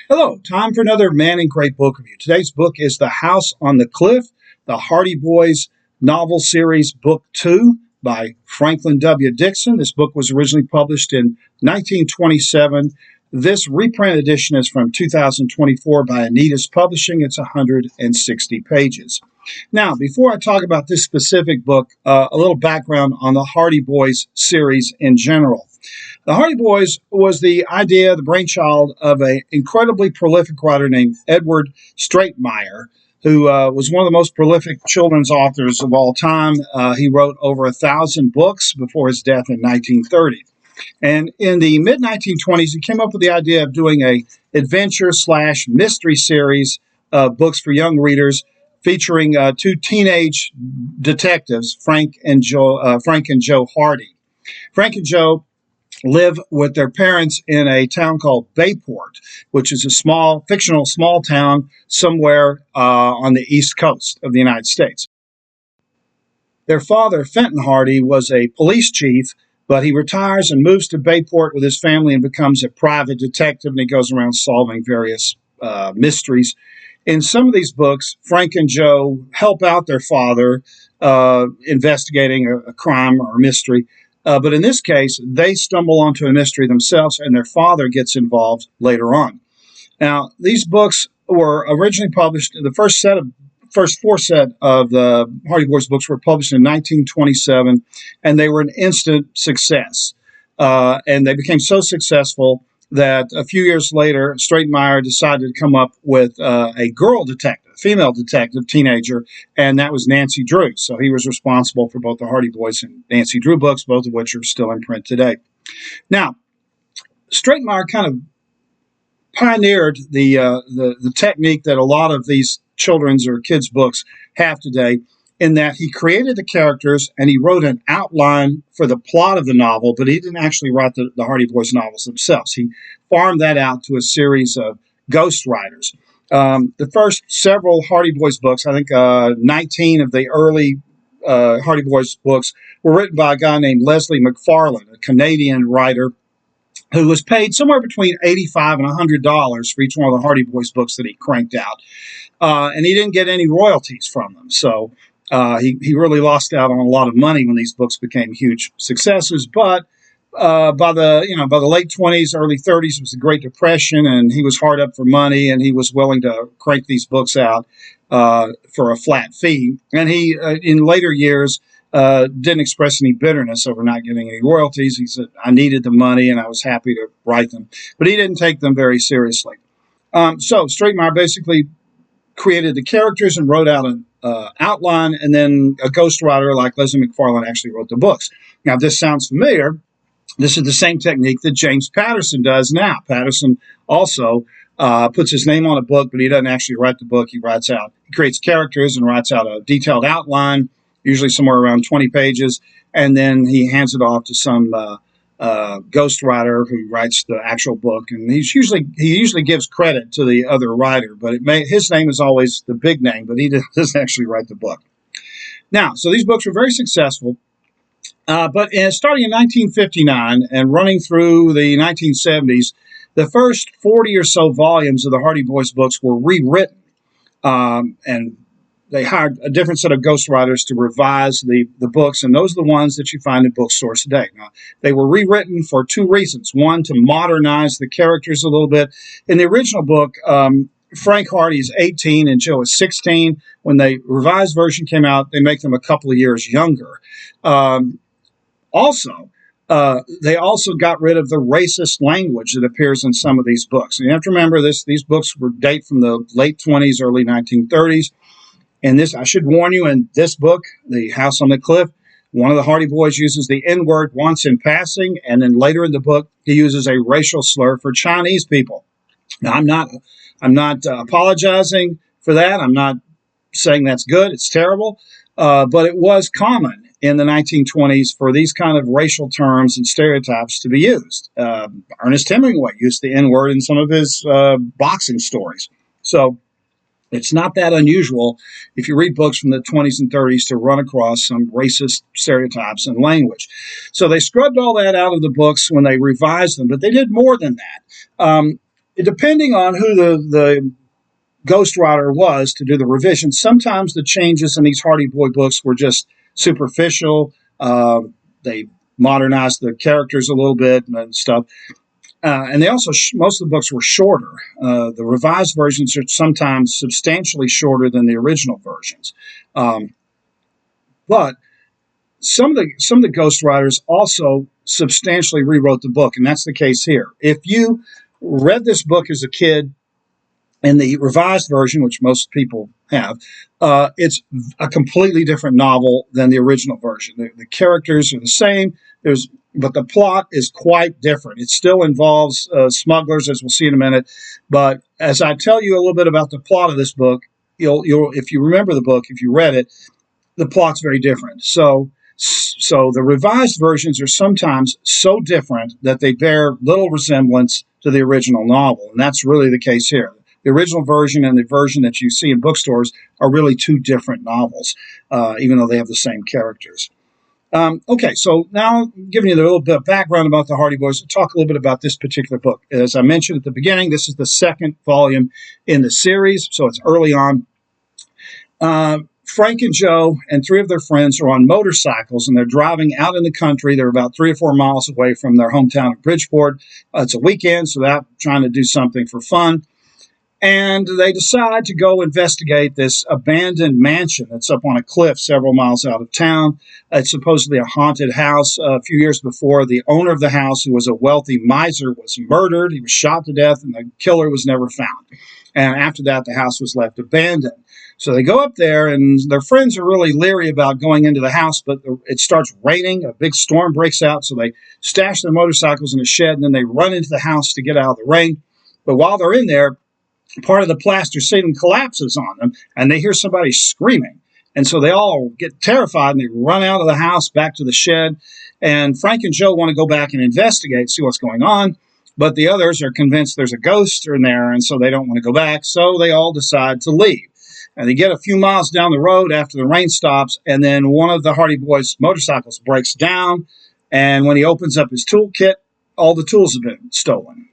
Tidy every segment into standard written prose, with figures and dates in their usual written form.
Hello, time for another Man and Great book review. Today's book is The House on the Cliff, the Hardy Boys novel series, Book 2 by Franklin W. Dixon. This book was originally published in 1927. This reprint edition is from 2024 by Anita's Publishing. It's 160 pages. Now, before I talk about this specific book, a little background on the Hardy Boys series in general. The Hardy Boys was the idea, the brainchild of an incredibly prolific writer named Edward Stratemeyer, who was one of the most prolific children's authors of all time. He wrote over 1,000 books before his death in 1930. And in the mid-1920s, he came up with the idea of doing a adventure/mystery series of books for young readers featuring two teenage detectives, Frank and Joe Hardy. Frank and Joe live with their parents in a town called Bayport, which is a fictional small town somewhere on the East Coast of the United States. Their father, Fenton Hardy, was a police chief, but he retires and moves to Bayport with his family and becomes a private detective, and he goes around solving various mysteries. In some of these books, Frank and Joe help out their father investigating a crime or a mystery. But in this case, they stumble onto a mystery themselves, and their father gets involved later on. Now, these books were originally published. The first four set of the Hardy Boys books were published in 1927, and they were an instant success. And they became so successful that a few years later, Stratemeyer decided to come up with a girl detective, female detective, teenager, and that was Nancy Drew. So he was responsible for both the Hardy Boys and Nancy Drew books, both of which are still in print today. Now, Stratemeyer kind of pioneered the technique that a lot of these children's or kids' books have today, in that he created the characters and he wrote an outline for the plot of the novel, but he didn't actually write the Hardy Boys novels themselves. He farmed that out to a series of ghostwriters. The first several Hardy Boys books, I think 19 of the early Hardy Boys books, were written by a guy named Leslie McFarlane, a Canadian writer who was paid somewhere between $85 and $100 for each one of the Hardy Boys books that he cranked out. And he didn't get any royalties from them. So he really lost out on a lot of money when these books became huge successes. But by the late 20s, early 30s, it was the Great Depression, and he was hard up for money, and he was willing to crank these books out for a flat fee. And he, in later years, didn't express any bitterness over not getting any royalties. He said, I needed the money, and I was happy to write them. But he didn't take them very seriously. So Stratemeyer basically created the characters and wrote out an outline, and then a ghostwriter like Leslie McFarlane actually wrote the books. Now, if this sounds familiar, this is the same technique that James Patterson does now. Patterson also puts his name on a book, but he doesn't actually write the book. He creates characters and writes out a detailed outline, usually somewhere around 20 pages, and then he hands it off to some ghostwriter who writes the actual book. And he usually gives credit to the other writer, but his name is always the big name, but he doesn't actually write the book. Now, so these books were very successful. But starting in 1959 and running through the 1970s, the first 40 or so volumes of the Hardy Boys books were rewritten. And they hired a different set of ghostwriters to revise the books, and those are the ones that you find in bookstores today. Now, they were rewritten for two reasons. One, to modernize the characters a little bit. In the original book, Frank Hardy is 18 and Joe is 16. When the revised version came out, they make them a couple of years younger. They also got rid of the racist language that appears in some of these books. And you have to remember these books date from the late 20s, early 1930s. And this, I should warn you, in this book, The House on the Cliff, one of the Hardy Boys uses the N-word once in passing, and then later in the book, he uses a racial slur for Chinese people. Now, I'm not apologizing for that. I'm not saying that's good. It's terrible. But it was common in the 1920s for these kind of racial terms and stereotypes to be used. Ernest Hemingway used the N-word in some of his boxing stories. So it's not that unusual if you read books from the 20s and 30s to run across some racist stereotypes and language. So they scrubbed all that out of the books when they revised them, but they did more than that. Depending on who the ghostwriter was to do the revisions, sometimes the changes in these Hardy Boy books were just superficial. They modernized the characters a little bit and stuff. And they also, most of the books were shorter. The revised versions are sometimes substantially shorter than the original versions. But some of the ghostwriters also substantially rewrote the book, and that's the case here. If you read this book as a kid in the revised version, which most people have, it's a completely different novel than the original version. The characters are the same, but the plot is quite different. It still involves smugglers, as we'll see in a minute. But as I tell you a little bit about the plot of this book, you'll if you remember the book, if you read it, the plot's very different. So the revised versions are sometimes so different that they bear little resemblance to the original novel, and that's really the case here. The original version and the version that you see in bookstores are really two different novels, even though they have the same characters. Okay, so now giving you a little bit of background about the Hardy Boys, we'll talk a little bit about this particular book. As I mentioned at the beginning, this is the second volume in the series, so it's early on. Frank and Joe and three of their friends are on motorcycles, and they're driving out in the country. They're about 3 or 4 miles away from their hometown of Bridgeport. It's a weekend, so they're trying to do something for fun. And they decide to go investigate this abandoned mansion that's up on a cliff several miles out of town. It's supposedly a haunted house. A few years before, the owner of the house, who was a wealthy miser, was murdered. He was shot to death, and the killer was never found. And after that, the house was left abandoned. So they go up there, and their friends are really leery about going into the house, but it starts raining. A big storm breaks out, so they stash their motorcycles in a shed, and then they run into the house to get out of the rain. But while they're in there, part of the plaster ceiling collapses on them, and they hear somebody screaming. And so they all get terrified, and they run out of the house back to the shed. And Frank and Joe want to go back and investigate, see what's going on. But the others are convinced there's a ghost in there, and so they don't want to go back. So they all decide to leave. And they get a few miles down the road after the rain stops, and then one of the Hardy Boys' motorcycles breaks down. And when he opens up his toolkit, all the tools have been stolen.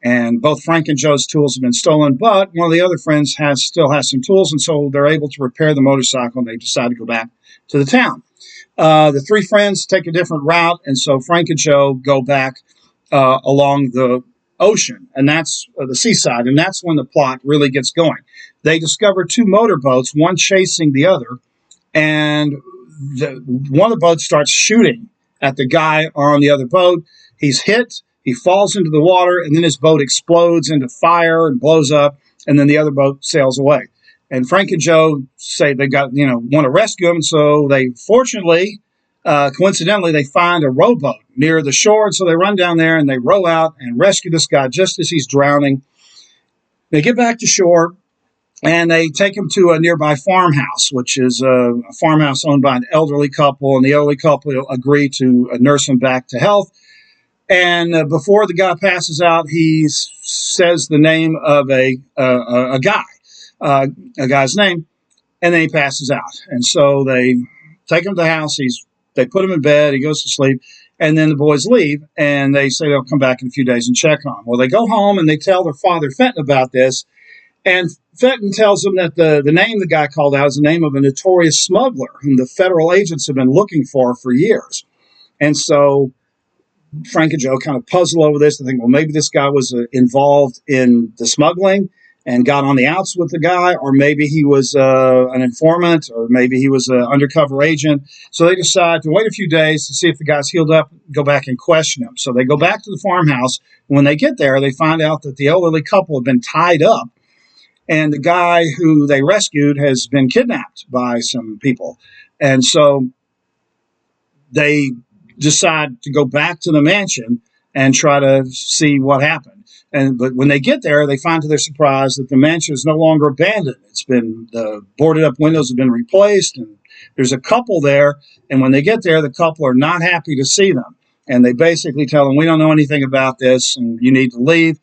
And both Frank and Joe's tools have been stolen, but one of the other friends still has some tools, and so they're able to repair the motorcycle, and they decide to go back to the town. The three friends take a different route, and so Frank and Joe go back along the ocean, and that's the seaside, and that's when the plot really gets going. They discover 2 motorboats, one chasing the other, and one of the boats starts shooting at the guy on the other boat. He's hit. He falls into the water, and then his boat explodes into fire and blows up, and then the other boat sails away. And Frank and Joe say they want to rescue him, so they fortunately, coincidentally, they find a rowboat near the shore, and so they run down there and they row out and rescue this guy just as he's drowning. They get back to shore, and they take him to a nearby farmhouse, which is a farmhouse owned by an elderly couple, and the elderly couple agree to nurse him back to health. And before the guy passes out, he says the name of a guy's name, and then he passes out. And so they take him to the house. They put him in bed. He goes to sleep, and then the boys leave, and they say they'll come back in a few days and check on him. Well, they go home, and they tell their father, Fenton, about this, and Fenton tells them that the name the guy called out is the name of a notorious smuggler whom the federal agents have been looking for years. And so Frank and Joe kind of puzzle over this and think, well, maybe this guy was involved in the smuggling and got on the outs with the guy, or maybe he was an informant, or maybe he was an undercover agent. So they decide to wait a few days to see if the guy's healed up, go back and question him. So they go back to the farmhouse. When they get there, they find out that the elderly couple have been tied up, and the guy who they rescued has been kidnapped by some people. And so they decide to go back to the mansion and try to see what happened. But when they get there, they find to their surprise that the mansion is no longer abandoned. It's been, the boarded up windows have been replaced, and there's a couple there. And when they get there, the couple are not happy to see them. And they basically tell them, we don't know anything about this, and you need to leave.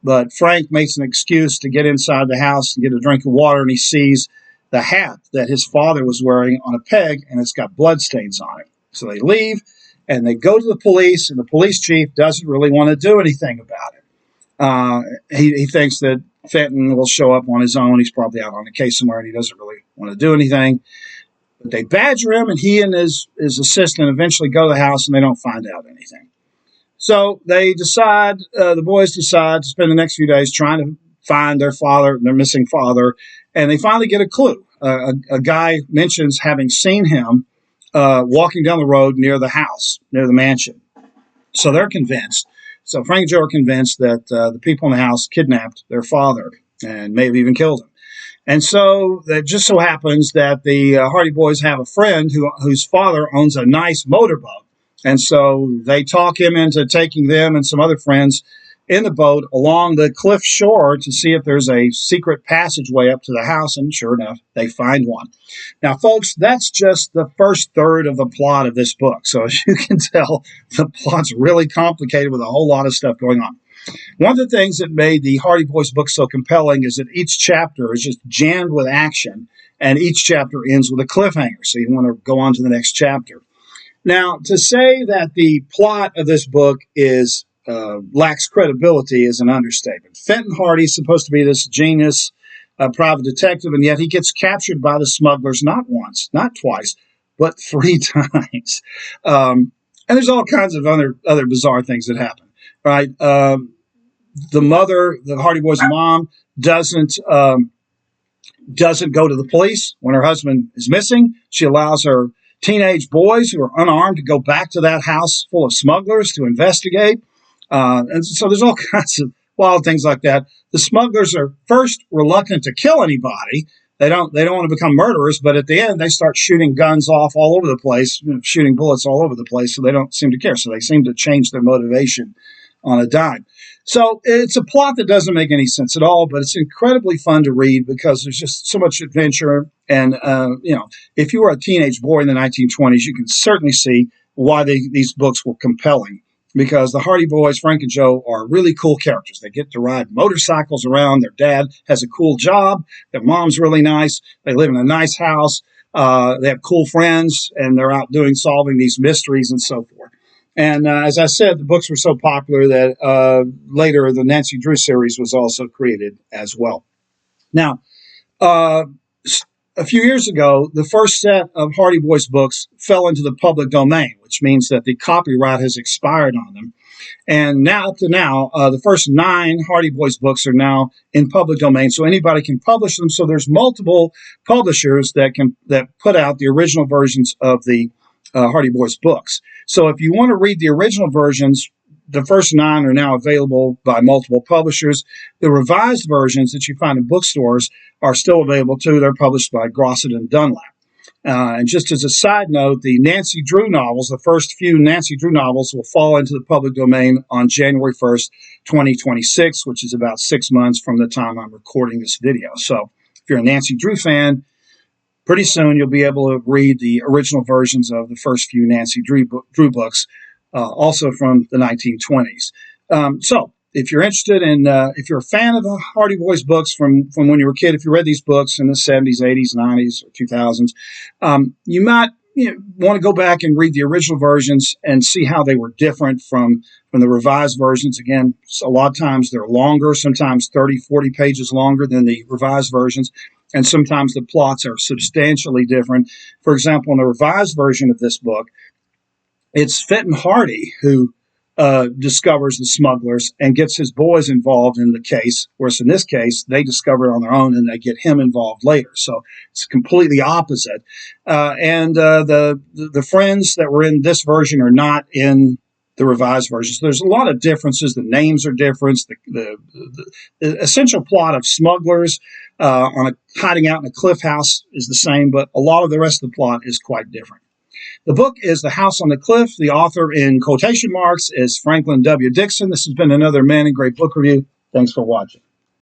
But Frank makes an excuse to get inside the house and get a drink of water, and he sees the hat that his father was wearing on a peg, and it's got bloodstains on it. So they leave, and they go to the police, and the police chief doesn't really want to do anything about it. He thinks that Fenton will show up on his own. He's probably out on a case somewhere, and he doesn't really want to do anything. But they badger him, and he and his assistant eventually go to the house, and they don't find out anything. So they decide, the boys decide to spend the next few days trying to find their father, their missing father, and they finally get a clue. A guy mentions having seen him walking down the road near the house, near the mansion. So they're convinced. So Frank and Joe are convinced that the people in the house kidnapped their father and may have even killed him. And so it just so happens that the Hardy Boys have a friend whose father owns a nice motorboat. And so they talk him into taking them and some other friends in the boat along the cliff shore to see if there's a secret passageway up to the house. And sure enough, they find one. Now, folks, that's just the first third of the plot of this book. So as you can tell, the plot's really complicated with a whole lot of stuff going on. One of the things that made the Hardy Boys book so compelling is that each chapter is just jammed with action, and each chapter ends with a cliffhanger. So you want to go on to the next chapter. Now, to say that the plot of this book is lacks credibility is an understatement. Fenton Hardy is supposed to be this genius private detective, and yet he gets captured by the smugglers not once, not twice, but 3 times. And there's all kinds of other bizarre things that happen, right? The mother, the Hardy Boys' mom, doesn't go to the police when her husband is missing. She allows her teenage boys who are unarmed to go back to that house full of smugglers to investigate. And so there's all kinds of wild things like that. The smugglers are first reluctant to kill anybody. They don't want to become murderers, but at the end they start shooting guns off all over the place, shooting bullets all over the place, so they don't seem to care. So they seem to change their motivation on a dime. So it's a plot that doesn't make any sense at all, but it's incredibly fun to read because there's just so much adventure. And, if you were a teenage boy in the 1920s, you can certainly see why these books were compelling, because the Hardy Boys, Frank and Joe, are really cool characters. They get to ride motorcycles around. Their dad has a cool job. Their mom's really nice. They live in a nice house. They have cool friends, and they're out solving these mysteries and so forth. And as I said, the books were so popular that later the Nancy Drew series was also created as well. Now, a few years ago, the first set of Hardy Boys books fell into the public domain, which means that the copyright has expired on them. And now, up to now, the first 9 Hardy Boys books are now in public domain, so anybody can publish them. So there's multiple publishers that put out the original versions of the Hardy Boys books. So if you want to read the original versions, the first 9 are now available by multiple publishers. The revised versions that you find in bookstores are still available too. They're published by Grosset and Dunlap. And just as a side note, the Nancy Drew novels, the first few Nancy Drew novels, will fall into the public domain on January 1st, 2026, which is about 6 months from the time I'm recording this video. So if you're a Nancy Drew fan, pretty soon you'll be able to read the original versions of the first few Nancy Drew books, also from the 1920s. So if you're interested in, if you're a fan of the Hardy Boys books from when you were a kid, if you read these books in the 70s, 80s, 90s, or 2000s, you might want to go back and read the original versions and see how they were different from the revised versions. Again, a lot of times they're longer, sometimes 30, 40 pages longer than the revised versions. And sometimes the plots are substantially different. For example, in the revised version of this book, it's Fenton Hardy who discovers the smugglers and gets his boys involved in the case, whereas in this case, they discover it on their own and they get him involved later. So it's completely opposite. And the friends that were in this version are not in the revised version. So there's a lot of differences. The names are different. The essential plot of smugglers hiding out in a cliff house is the same, but a lot of the rest of the plot is quite different. The book is The House on the Cliff. The author, in quotation marks, is Franklin W. Dixon. This has been another Man in Gray book review. Thanks for watching.